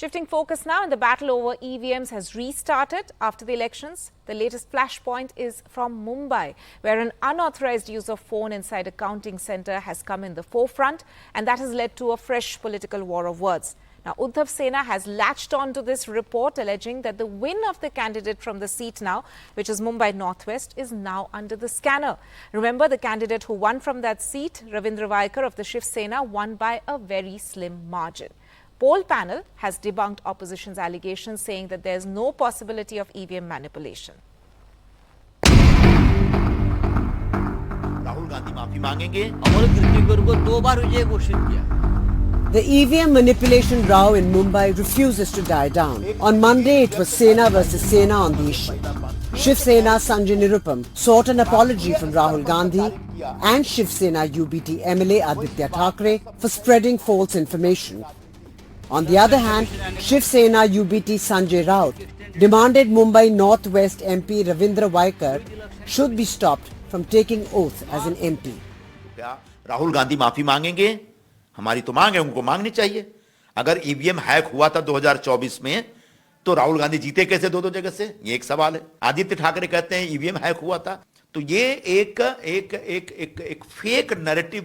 Shifting focus now, and the battle over EVMs has restarted after the elections. The latest flashpoint is from Mumbai, where an unauthorized use of phone inside a counting centre has come in the forefront, and that has led to a fresh political war of words. Now, Uddhav Sena has latched on to this report, alleging that the win of the candidate from the seat now, which is Mumbai Northwest, is now under the scanner. Remember, the candidate who won from that seat, Ravindra Vaikar of the Shiv Sena, won by a very slim margin. Poll panel has debunked opposition's allegations, saying that there is no possibility of EVM manipulation. Rahul Gandhi माफी मांगेंगे। अमोल कीर्तिकर को 2 बार विजय घोषित किया। The EVM manipulation row in Mumbai refuses to die down. On Monday, it was Sena versus Sena on the issue. Shiv Sena Sanjay Nirupam sought an apology from Rahul Gandhi and Shiv Sena UBT MLA Aditya Thackeray for spreading false information. On the other hand, Shiv Sena UBT Sanjay Raut demanded Mumbai Northwest MP Ravindra Vaikar should be stopped from taking oath as an MP. Rahul Gandhi माफी मांगेंगे, हमारी तो मांग है, उनको मांगनी चाहिए। अगर ईवीएम हैक हुआ था 2024 में, तो राहुल गांधी जीते कैसे दो जगह से? ये एक सवाल है। आदित्य ठाकरे कहते हैं ईवीएम हैक हुआ था, तो ये एक फेक नैरेटिव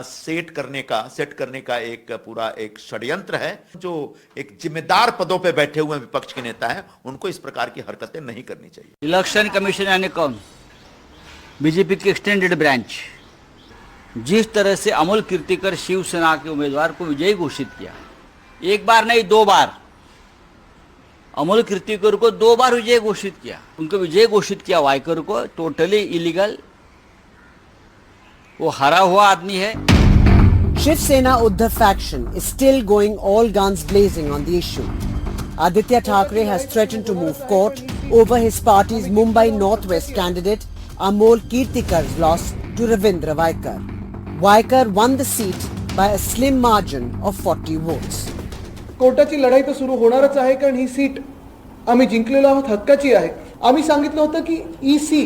सेट करने का एक पूरा एक षड्यंत्र है। जो एक जिम्मेदार पदों पे बैठे हुए विपक्ष के नेता हैं, उनको इस प्रकार की हरकतें नहीं करनी चाहिए। इलेक्शन कमीशन यानी कौन? बीजेपी की एक्सटेंडेड ब्रांच। जिस तरह से अमोल कीर्तिकर शिवसेना के उम्मीदवार को विजयी घोषित किया, एक बार नहीं 2 बार, अमोल कीर्तिकर को 2 बार विजय घोषित किया, उनको विजय घोषित किया वाइकर को, टोटली इलीगल। वो हरा हुआ आदमी है। Shiv Sena Uddhav faction is still going all guns blazing on the issue. Aditya Thackeray has threatened to move court over his party's Mumbai Northwest candidate Amol Kirtikar's loss to Ravindra Vaikar. Vaikar won the seat by a slim margin of 40 votes. कोर्टाची लढाई तर सुरू होणारच आहे, कारण ही seat आम्ही जिंकलेलो आहोत, हक्काची आहे. आम्ही सांगितलं होतं की ईसी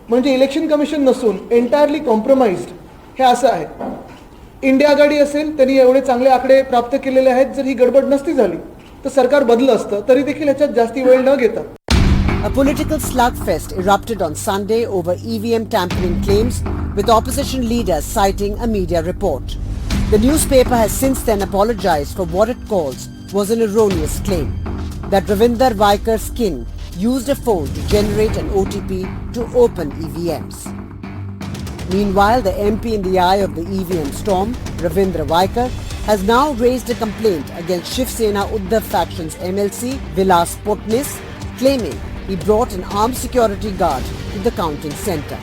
म्हणजे इलेक्शन कमिशन नसून एंटायरली कॉम्प्रोमाइज्ड हे असं आहे. इंडिया आघाडी असेल, त्यांनी एवढे चांगले आकडे प्राप्त केलेले आहेत. जर ही गडबड नसती झाली तर सरकार बदललं असतं. तरी देखील याच्यात जास्ती वेळ न घेता. A political slugfest erupted on Sunday over EVM tampering claims, with opposition leaders citing a media report. The newspaper has since then apologized for what it calls was an erroneous claim, that Ravindra Vaikar's kin used a phone to generate an OTP to open EVMs. Meanwhile, the MP in the eye of the EVM storm, Ravindra Vaikar, has now raised a complaint against Shiv Sena Uddhav faction's MLC Vilas Potnis, claiming he brought an armed security guard to the counting centre.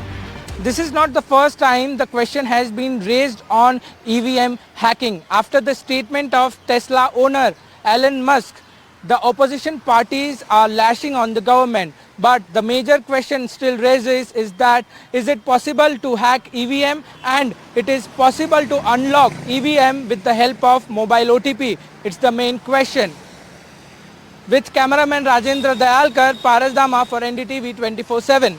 This is not the first time the question has been raised on EVM hacking. After the statement of Tesla owner Elon Musk, the opposition parties are lashing on the government. But the major question still raises is that, is it possible to hack EVM, and it is possible to unlock EVM with the help of mobile OTP? It's the main question. With cameraman Rajendra Dayalkar, Paras Dama for NDTV 24/7.